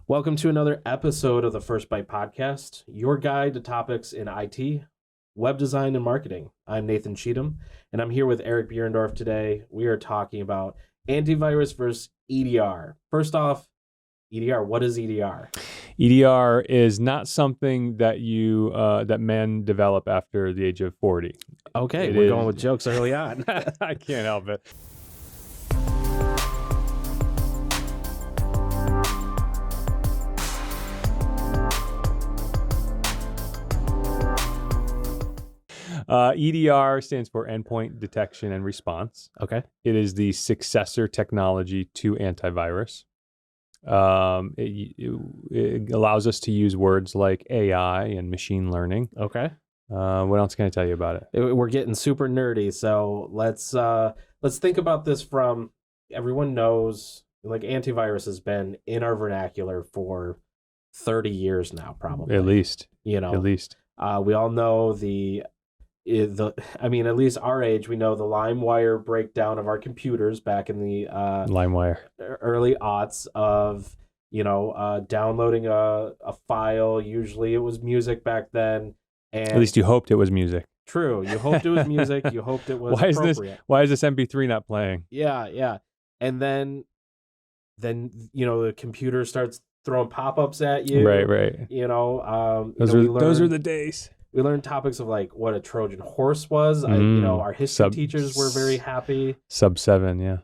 Welcome to another episode of the First Byte podcast, your guide to topics in IT, web design, and marketing. I'm Nathan Cheatham, and I'm here with Eric Bierendorf today. We are talking about antivirus versus EDR. First off, EDR, what is EDR? EDR is not something that that men develop after the age of 40. Okay, we're going with jokes early on. I can't help it. EDR stands for Endpoint Detection and Response. Okay. It is the successor technology to antivirus. It allows us to use words like AI and machine learning. Okay. What else can I tell you about it? We're getting super nerdy, so let's think about this from everyone knows, like, antivirus has been in our vernacular for 30 years now, probably. At least. At least. We all know at least our age, we know the LimeWire breakdown of our computers back in the LimeWire early aughts of downloading a file. Usually it was music back then, and at least you hoped it was music. True, you hoped it was music. You hoped it was appropriate. Why is this MP3 not playing? Yeah, and then the computer starts throwing pop-ups at you. Right. Those are the days. We learned topics of like what a Trojan horse was. Our history teachers were very happy. Sub 7, yeah.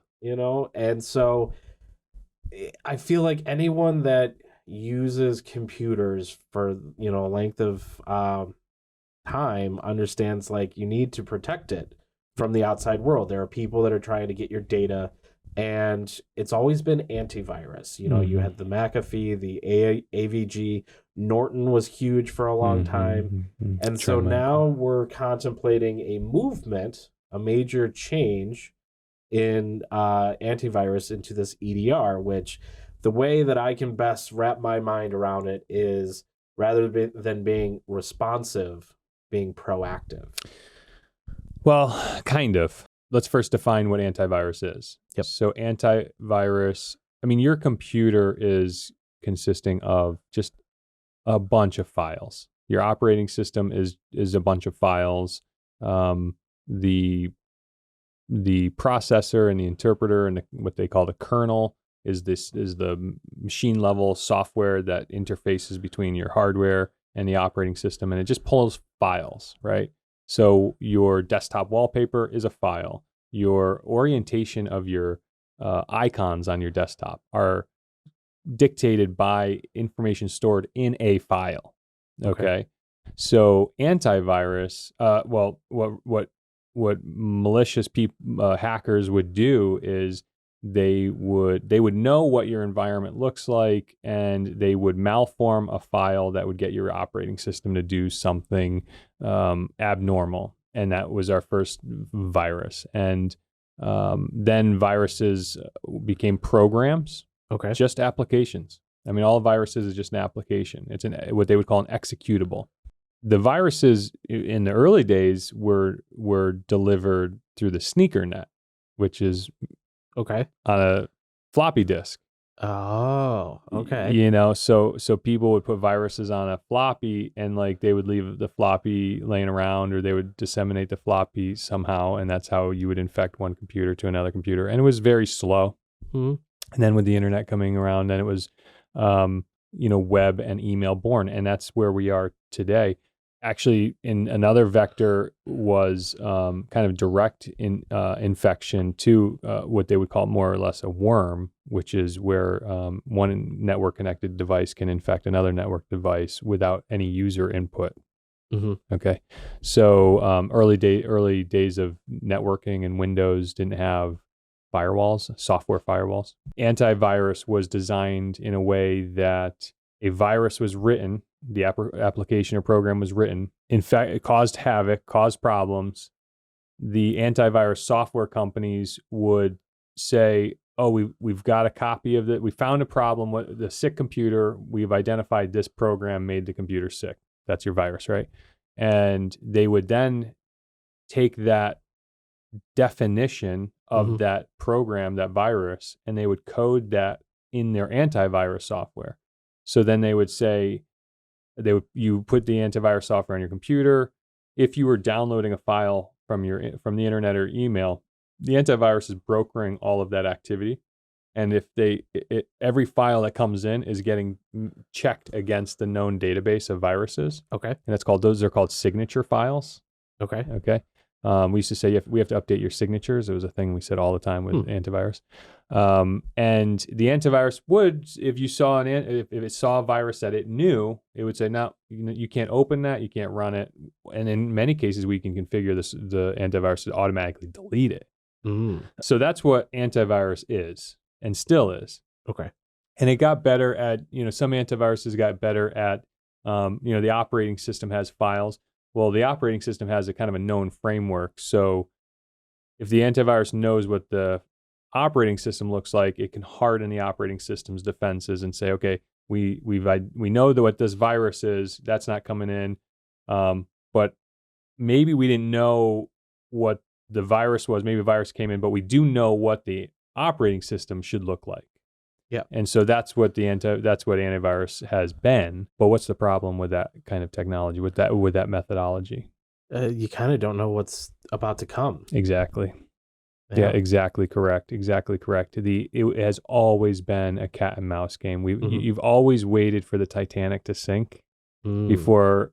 And so I feel like anyone that uses computers for a length of time understands, like, you need to protect it from the outside world. There are people that are trying to get your data, and it's always been antivirus. You had the McAfee, the AVG. Norton was huge for a long time. And so now we're contemplating a movement, a major change in antivirus into this EDR, which the way that I can best wrap my mind around it is, rather than being responsive, being proactive. Well, kind of. Let's first define what antivirus is. Yep. So antivirus, your computer is consisting of just a bunch of files. Your operating system is a bunch of files. The processor and the interpreter and what they call the kernel is the machine level software that interfaces between your hardware and the operating system, and it just pulls files, right? So your desktop wallpaper is a file. Your orientation of your icons on your desktop are dictated by information stored in a file. Okay. So antivirus, what malicious hackers would do is they would know what your environment looks like, and they would malform a file that would get your operating system to do something abnormal. And that was our first virus. And then viruses became programs. Okay. Just applications. All viruses is just an application. It's what they would call an executable. The viruses in the early days were delivered through the sneaker net, which is on a floppy disk. Oh, okay. So people would put viruses on a floppy, and like they would leave the floppy laying around, or they would disseminate the floppy somehow, and that's how you would infect one computer to another computer. And it was very slow. Mm-hmm. And then with the internet coming around, then it was, web and email born. And that's where we are today. Actually, in another vector was kind of direct infection to what they would call more or less a worm, which is where one network connected device can infect another network device without any user input. Mm-hmm. Okay. So early days of networking and Windows didn't have firewalls, software firewalls. Antivirus was designed in a way that a virus was written, the application or program was written. In fact, it caused havoc, caused problems. The antivirus software companies would say, "Oh, we've got a copy of it. We found a problem with the sick computer. We've identified this program made the computer sick." That's your virus, right? And they would then take that definition of that program, that virus, and they would code that in their antivirus software. So then they would say, you put the antivirus software on your computer. If you were downloading a file from the internet or email, the antivirus is brokering all of that activity. And if every file that comes in is getting checked against the known database of viruses. Okay. And those are called signature files. Okay. Okay. We used to say we have to update your signatures. It was a thing we said all the time with antivirus. And the antivirus would, if you saw if it saw a virus that it knew, it would say, no, you can't open that, you can't run it. And in many cases, we can configure the antivirus to automatically delete it. So that's what antivirus is and still is. Okay. And it got better at, some antiviruses got better at, the operating system has files. Well, the operating system has a kind of a known framework. So if the antivirus knows what the operating system looks like, it can harden the operating system's defenses and say, okay, we know what this virus is. That's not coming in. But maybe we didn't know what the virus was. Maybe a virus came in, but we do know what the operating system should look like. Yeah. And so that's what antivirus has been. But what's the problem with that kind of technology, with that methodology? You kind of don't know what's about to come. Exactly. Yeah, exactly correct. Exactly correct. It has always been a cat and mouse game. You've always waited for the Titanic to sink before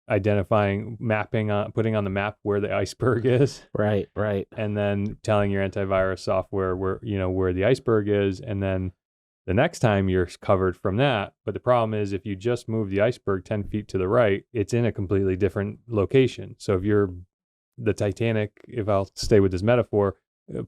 identifying, putting on the map where the iceberg is. Right. And then telling your antivirus software where the iceberg is, and then the next time you're covered from that. But the problem is, if you just move the iceberg 10 feet to the right, it's in a completely different location. So if you're the Titanic, if I'll stay with this metaphor,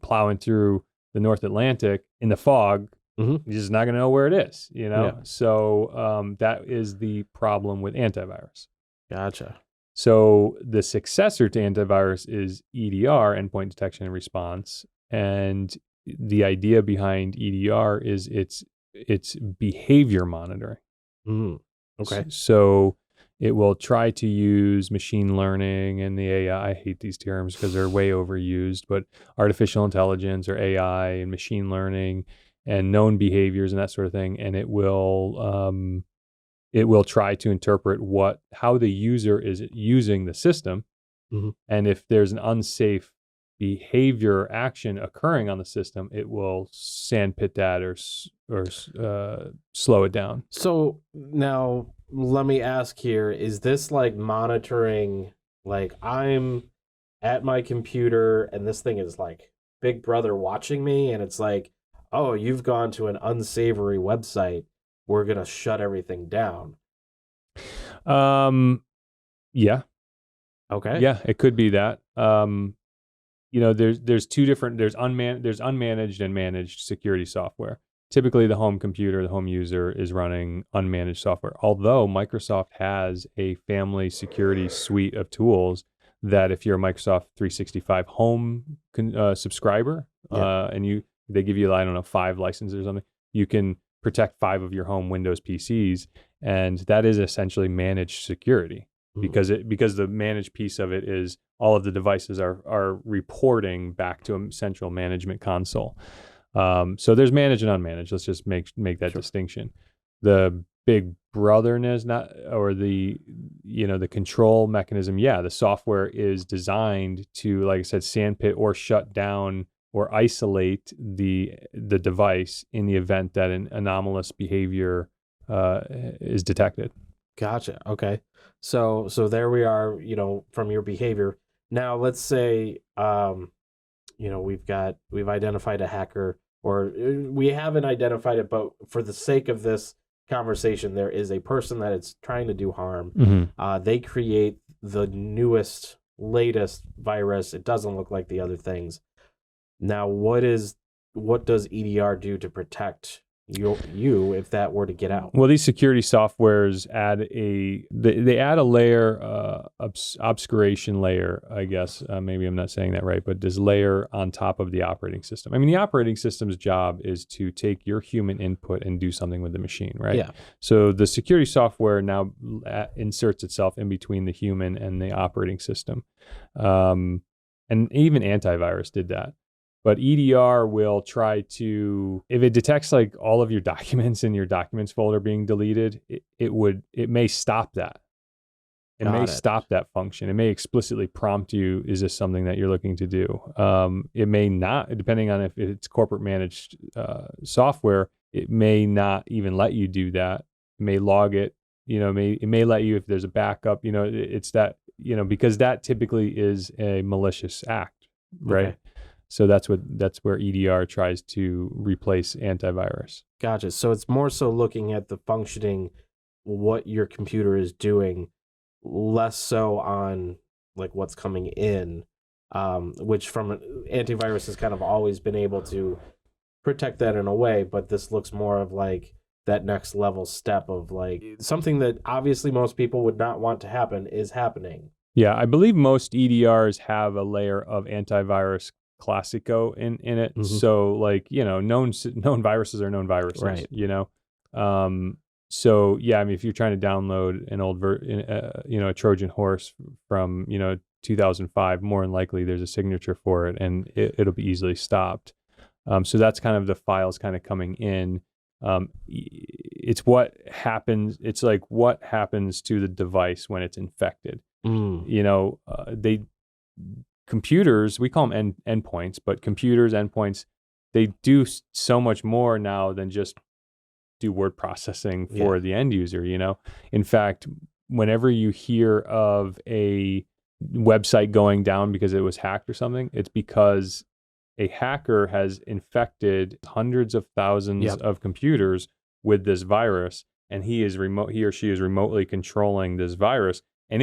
plowing through the North Atlantic in the fog, you're just not going to know where it is, Yeah. So that is the problem with antivirus. Gotcha. So the successor to antivirus is EDR, Endpoint Detection and Response. And the idea behind EDR is it's behavior monitoring. Okay. So it will try to use machine learning and the AI. I hate these terms because they're way overused, but artificial intelligence or AI and machine learning and known behaviors and that sort of thing. And it will try to interpret how the user is using the system. And if there's an unsafe behavior action occurring on the system, it will sandpit that or slow it down. So now let me ask here, is this like monitoring, like I'm at my computer and this thing is like Big Brother watching me and it's like, oh, you've gone to an unsavory website, we're going to shut everything down? Yeah. Okay. Yeah, it could be that. There's two different, there's unmanaged and managed security software. Typically the home computer, the home user is running unmanaged software. Although Microsoft has a family security suite of tools that if you're a Microsoft 365 home subscriber, and they give you, I don't know, 5 licenses or something, you can protect 5 of your home Windows PCs. And that is essentially managed security. Because the managed piece of it is all of the devices are reporting back to a central management console. So there's managed and unmanaged. Let's just make that distinction. The big brotherness, the control mechanism. Yeah, the software is designed to, like I said, sandpit or shut down or isolate the device in the event that an anomalous behavior is detected. Gotcha. Okay. So there we are, from your behavior. Now let's say we've identified a hacker, or we haven't identified it, but for the sake of this conversation, there is a person that is trying to do harm. They create the latest virus. It doesn't look like the other things. Now, what does EDR do to protect you if that were to get out? Well, these security softwares add a layer, obscuration layer, I guess. Maybe I'm not saying that right, but this layer on top of the operating system. I mean, the operating system's job is to take your human input and do something with the machine, right? Yeah. So the security software now inserts itself in between the human and the operating system. And even antivirus did that. But EDR will try to, if it detects like all of your documents in your documents folder being deleted, it may stop that. It may stop that function. It may explicitly prompt you, is this something that you're looking to do? It may not, depending on if it's corporate managed software, it may not even let you do that. It may log it, it may let you if there's a backup, it's that, because that typically is a malicious act, right? Okay. So that's where EDR tries to replace antivirus. Gotcha. So it's more so looking at the functioning, what your computer is doing, less so on like what's coming in, which from antivirus has kind of always been able to protect that in a way, but this looks more of like that next level step of like something that obviously most people would not want to happen is happening. Yeah, I believe most EDRs have a layer of antivirus classico in it. Mhm. So like, known viruses are known viruses, right. So yeah, I mean, if you're trying to download an old a Trojan horse from 2005, more than likely there's a signature for it, and it'll be easily stopped. So that's kind of the files kind of coming in. It's what happens. It's like what happens to the device when it's infected. Computers, we call them endpoints, but computers, endpoints, they do so much more now than just do word processing for the end user. In fact, whenever you hear of a website going down because it was hacked or something, it's because a hacker has infected hundreds of thousands of computers with this virus, and he or she is remotely controlling this virus. And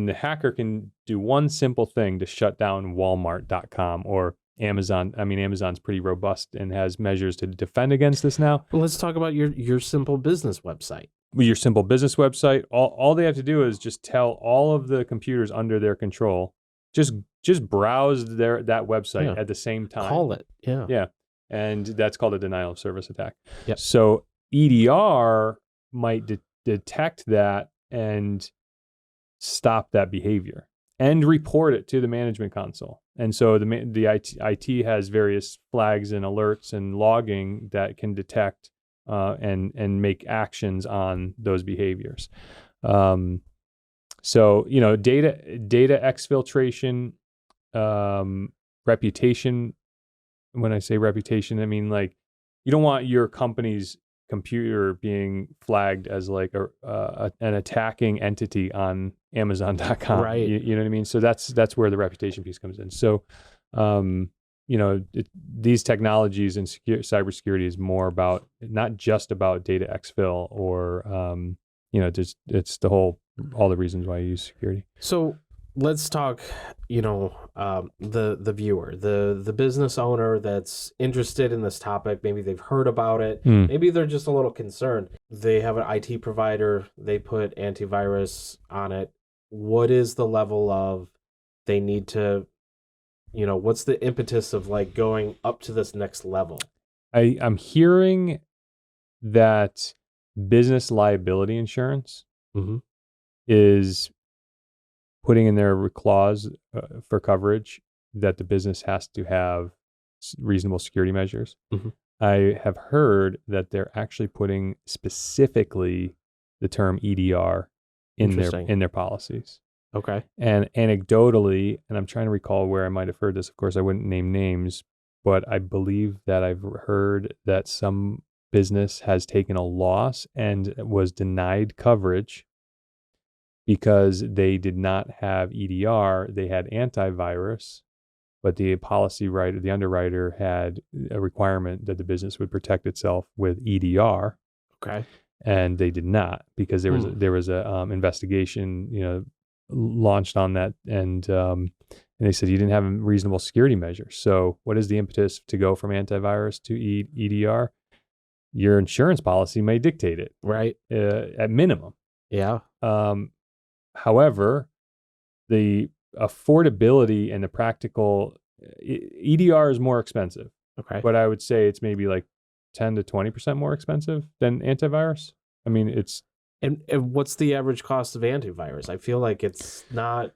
the hacker can do one simple thing to shut down Walmart.com or Amazon. I mean, Amazon's pretty robust and has measures to defend against this now. Well, let's talk about your simple business website. Your simple business website, all they have to do is just tell all of the computers under their control, just browse that website at the same time. Call it. Yeah. Yeah. And that's called a denial of service attack. Yep. So EDR might detect that and stop that behavior and report it to the management console. And so the IT has various flags and alerts and logging that can detect and make actions on those behaviors. So data exfiltration, reputation. When I say reputation, I mean like you don't want your company's computer being flagged as like an attacking entity on Amazon.com. Right. You know what I mean? So that's where the reputation piece comes in. So, these technologies and cybersecurity is more about not just about data exfil or it's all the reasons why you use security. So let's talk, the viewer, the business owner that's interested in this topic. Maybe they've heard about it. Maybe they're just a little concerned. They have an IT provider. They put antivirus on it. What is the level of they need to, what's the impetus of like going up to this next level? I'm hearing that business liability insurance is putting in their clause for coverage that the business has to have reasonable security measures. I have heard that they're actually putting specifically the term EDR in their policies. Okay. And anecdotally, and I'm trying to recall where I might have heard this. Of course, I wouldn't name names, but I believe that I've heard that some business has taken a loss and was denied coverage because they did not have EDR. They had antivirus, but the policy writer, the underwriter, had a requirement that the business would protect itself with EDR. Okay. And they did not, because there was a investigation, launched on that, and they said you didn't have a reasonable security measure. So what is the impetus to go from antivirus to EDR? Your insurance policy may dictate it, right? At minimum. Yeah. However, the affordability and the practical EDR is more expensive. Okay. But I would say it's maybe like 10 to 20% more expensive than antivirus. I mean, it's... And what's the average cost of antivirus? I feel like it's not,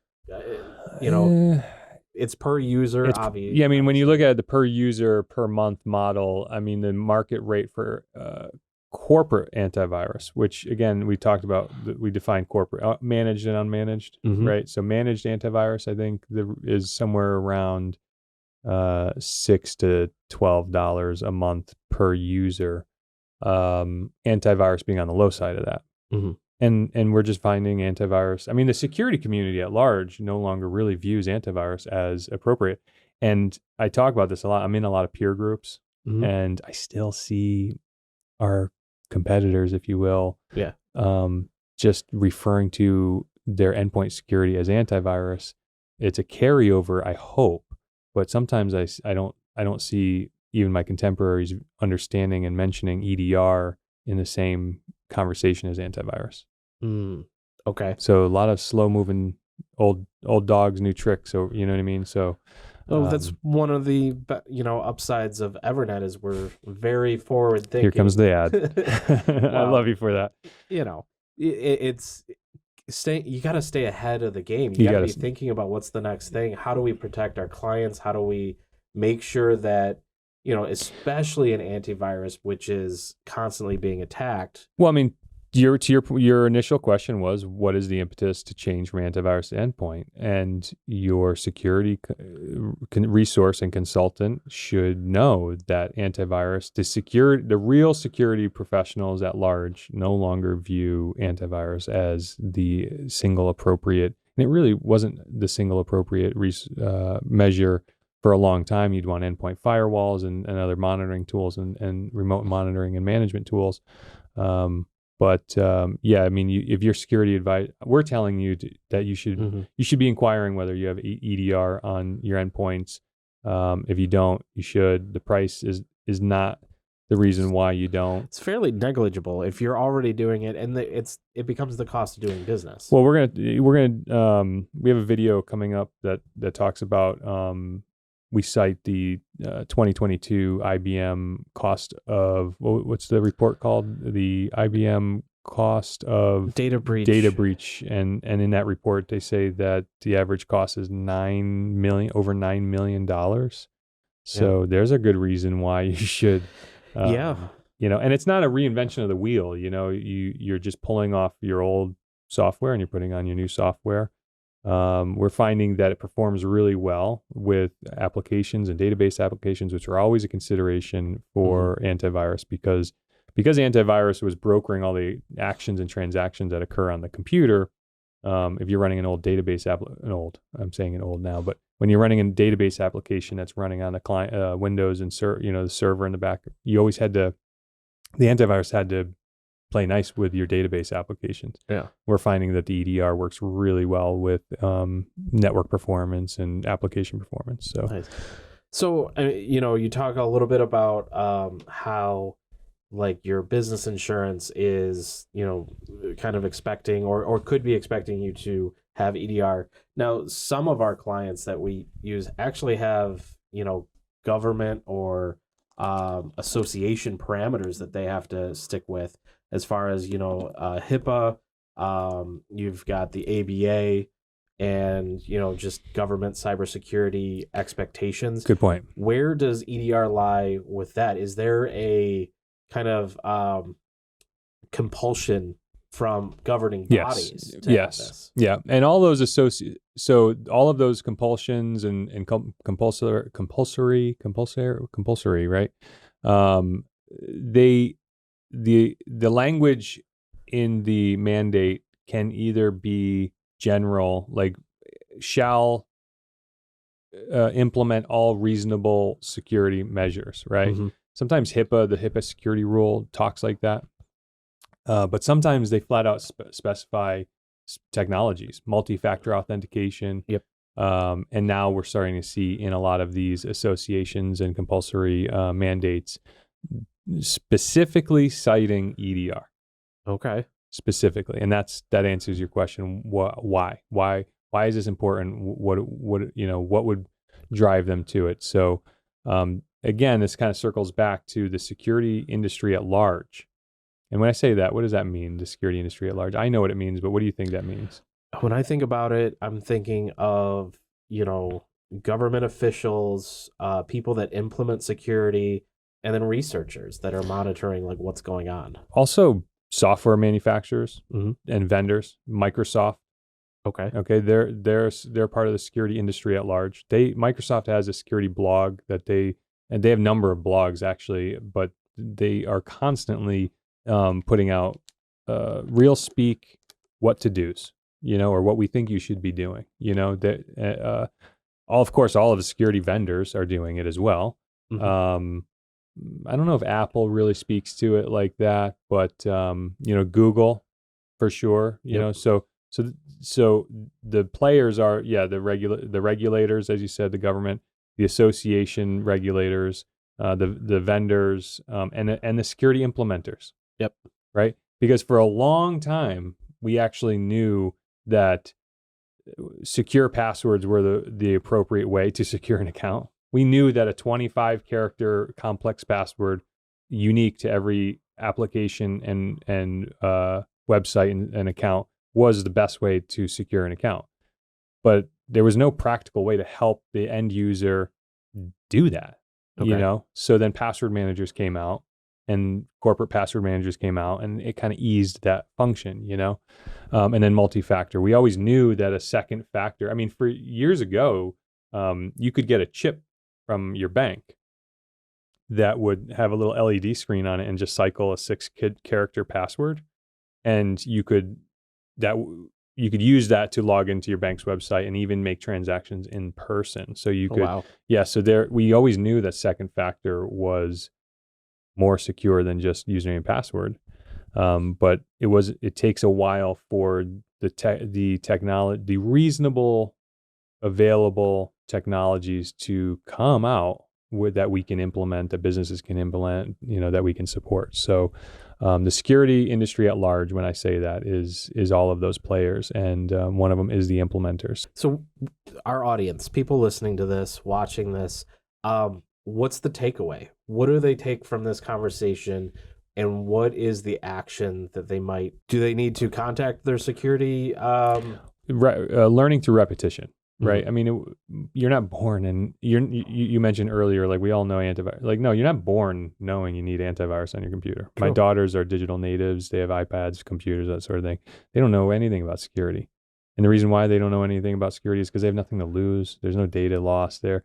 it's per user, It's, obviously. yeah, I mean, when you look at the per user per month model, I mean, the market rate for corporate antivirus, which again, we talked about, we defined corporate, managed and unmanaged, Mhm. right? So managed antivirus, I think is somewhere around $6 to $12 a month per user. Antivirus being on the low side of that. Mhm. And we're just finding antivirus. I mean, the security community at large no longer really views antivirus as appropriate. And I talk about this a lot. I'm in a lot of peer groups, Mhm. and I still see our competitors, if you will, Yeah. just referring to their endpoint security as antivirus. It's a carryover, I hope, but sometimes I don't see even my contemporaries understanding and mentioning EDR in the same conversation as antivirus. Mm. Okay. So a lot of slow moving old dogs, new tricks. So you know what I mean. So Well, that's one of the upsides of Evernet is we're very forward thinking. here comes the ad. I Well, love you for that. It's you got to stay ahead of the game. You You got to gotta be thinking about what's the next thing. How do we protect our clients? How do we make sure that, especially an antivirus, which is constantly being attacked. Well, I mean, your initial question was, what is the impetus to change from antivirus to endpoint? And your security resource and consultant should know that antivirus, the real security professionals at large no longer view antivirus as the single appropriate. And it really wasn't the single appropriate measure for a long time. You'd want endpoint firewalls and other monitoring tools and remote monitoring and management tools. Yeah, I mean, if your security advice, we're telling you that you should be inquiring whether you have EDR on your endpoints. If you don't, you should. The price is not the reason why you don't. It's fairly negligible if you're already doing it, and it becomes the cost of doing business. Well, we have a video coming up that talks about, we cite the 2022 IBM cost of, what's the report called? The IBM cost of data breach. And in that report they say that the average cost is over $9 million. So there's a good reason why you should, and it's not a reinvention of the wheel. You're just pulling off your old software and you're putting on your new software. We're finding that it performs really well with applications and database applications, which are always a consideration for antivirus because antivirus was brokering all the actions and transactions that occur on the computer. If you're running an old database I'm saying an old now, but when you're running a database application that's running on the client Windows and the server in the back, you always the antivirus had to play nice with your database applications. Yeah. We're finding that the EDR works really well with network performance and application performance. So, nice. So you talk a little bit about how like your business insurance is, kind of expecting or could be expecting you to have EDR. Now, some of our clients that we use actually have, government or association parameters that they have to stick with as far as, HIPAA, you've got the ABA and, just government cybersecurity expectations. good point. Where does EDR lie with that? Is there a kind of compulsion from governing bodies to have this? Yeah, and all those all of those compulsions and compulsory, right? The language in the mandate can either be general, like shall implement all reasonable security measures, right? Sometimes the HIPAA security rule talks like that. But sometimes they flat out specify technologies, multi-factor authentication. Yep. And now we're starting to see in a lot of these associations and compulsory mandates specifically citing EDR. Okay. Specifically, and that answers your question. Why is this important? What would drive them to it? So again, this kind of circles back to the security industry at large. And when I say that, what does that mean? The security industry at large. I know what it means, but what do you think that means? When I think about it, I'm thinking of government officials, people that implement security, and then researchers that are monitoring like what's going on. Also, software manufacturers Mm-hmm. and vendors. Microsoft. Okay. Okay, they're part of the security industry at large. Microsoft has a security blog that they have a number of blogs actually, but they are constantly putting out real speak what to do's, or what we think you should be doing. That of course all of the security vendors are doing it as well. Mm-hmm. I don't know if Apple really speaks to it like that, but Google for sure. Yep. So the players are the regulators, as you said, the government, the association regulators, the vendors, and the security implementers. Yep. Right, because for a long time we actually knew that secure passwords were the appropriate way to secure an account. We knew that a 25 character complex password unique to every application and website and account was the best way to secure an account. But there was no practical way to help the end user do that, Okay. So then password managers came out and corporate password managers came out, and it kind of eased that function, and then multi-factor. We always knew that a second factor, I mean, for years ago, you could get a chip from your bank that would have a little LED screen on it and just cycle a 6-character password. And you could use that to log into your bank's website and even make transactions in person. So you Oh, could, wow. So we always knew that second factor was more secure than just username and password. But it takes a while for the technology, the reasonable, available technologies to come out that we can implement, that businesses can implement, that we can support. So the security industry at large, when I say that, is all of those players, and one of them is the implementers. So our audience, people listening to this, watching this, what's the takeaway? What do they take from this conversation? And what is the action that do they need to contact their security? Learning through repetition, right? Mm-hmm. I mean, you're not born, and you mentioned earlier, like we all know antivirus. Like, no, you're not born knowing you need antivirus on your computer. True. My daughters are digital natives. They have iPads, computers, that sort of thing. They don't know anything about security. And the reason why they don't know anything about security is because they have nothing to lose. There's no data loss there.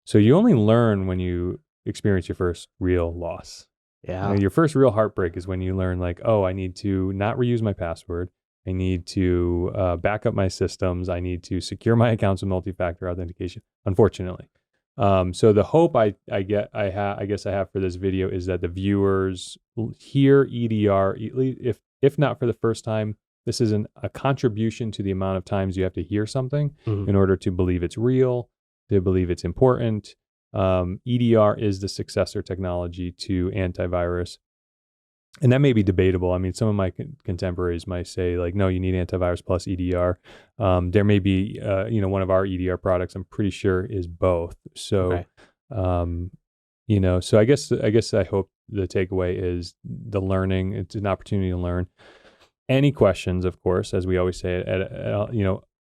So you only learn when you experience your first real loss. Yeah. Your first real heartbreak is when you learn, like, oh, I need to not reuse my password. I need to back up my systems. I need to secure my accounts with multi-factor authentication, unfortunately. So the hope I guess I have for this video is that the viewers hear EDR, if not for the first time. This is a contribution to the amount of times you have to hear something in order to believe it's real, to believe it's important. EDR is the successor technology to antivirus. And that may be debatable. I mean, some of my contemporaries might say, like, no, you need antivirus plus EDR. There may be, one of our EDR products, I'm pretty sure, is both. So, Okay. So I guess I hope the takeaway is the learning. It's an opportunity to learn. Any questions, of course, as we always say,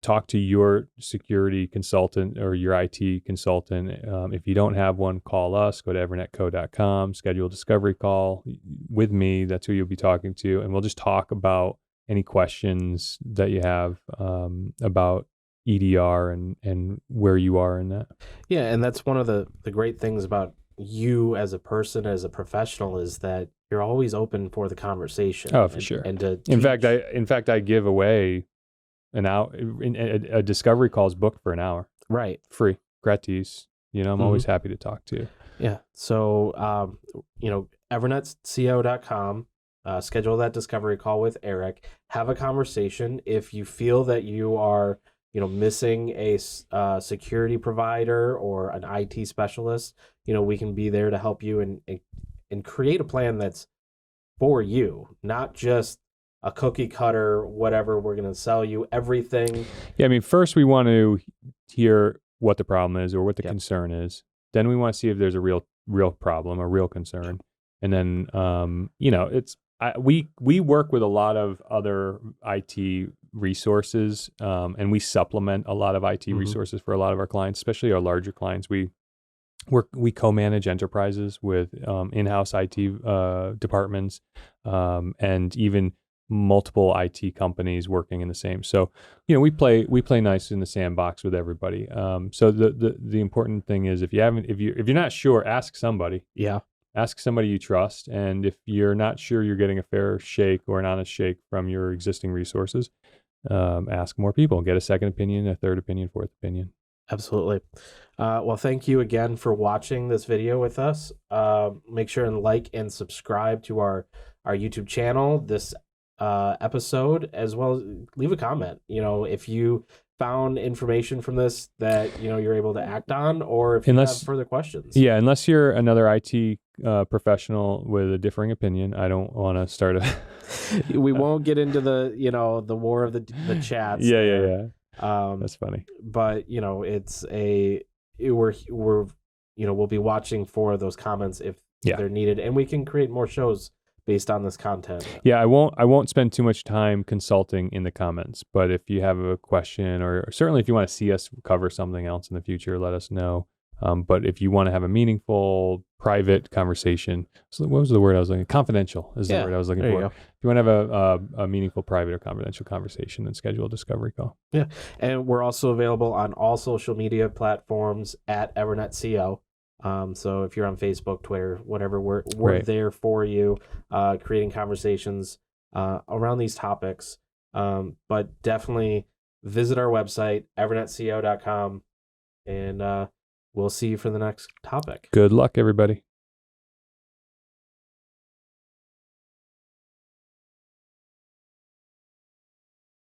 talk to your security consultant or your IT consultant. If you don't have one, call us. Go to evernetco.com, schedule a discovery call with me. That's who you'll be talking to. And we'll just talk about any questions that you have about EDR and where you are in that. Yeah, and that's one of the great things about you as a person, as a professional, is that you're always open for the conversation. Oh, for sure. And to in fact, I give away an hour, a discovery call's booked for an hour. Right. Free, gratis. I'm always happy to talk to you. Yeah. So, evernetco.com, schedule that discovery call with Eric, have a conversation. If you feel that you are, missing a security provider or an IT specialist, we can be there to help you and create a plan that's for you, not just a cookie cutter, whatever we're going to sell you, everything. Yeah, I mean, first we want to hear what the problem is or what the concern is. Then we want to see if there's a real problem, a real concern. And then, we work with a lot of other IT resources, and we supplement a lot of IT Mhm. resources for a lot of our clients, especially our larger clients. We co-manage enterprises with in-house IT departments, and even multiple IT companies working in the same. So, we play nice in the sandbox with everybody. So the important thing is, if you're not sure, ask somebody. Yeah. Ask somebody you trust, and if you're not sure you're getting a fair shake or an honest shake from your existing resources, ask more people. Get a second opinion, a third opinion, fourth opinion. Absolutely. Well, thank you again for watching this video with us. Make sure and like and subscribe to our YouTube channel, this episode, as well as leave a comment. If you found information from this that you're able to act on, or if you have further questions. Yeah, unless you're another IT professional with a differing opinion, I don't want to start a. We won't get into the the war of the chats. Yeah. That's funny. But we'll be watching for those comments if they're needed, and we can create more shows based on this content. Yeah, I won't spend too much time consulting in the comments, but if you have a question, or certainly if you want to see us cover something else in the future, let us know. But if you want to have a meaningful, private conversation, so what was the word I was looking? Confidential is the word I was looking for. If you want to have a meaningful, private, or confidential conversation, then schedule a discovery call. Yeah, and we're also available on all social media platforms at EvernetCO. So if you're on Facebook, Twitter, whatever, we're there for you, creating conversations around these topics. But definitely visit our website, evernetco.com, and we'll see you for the next topic. Good luck, everybody.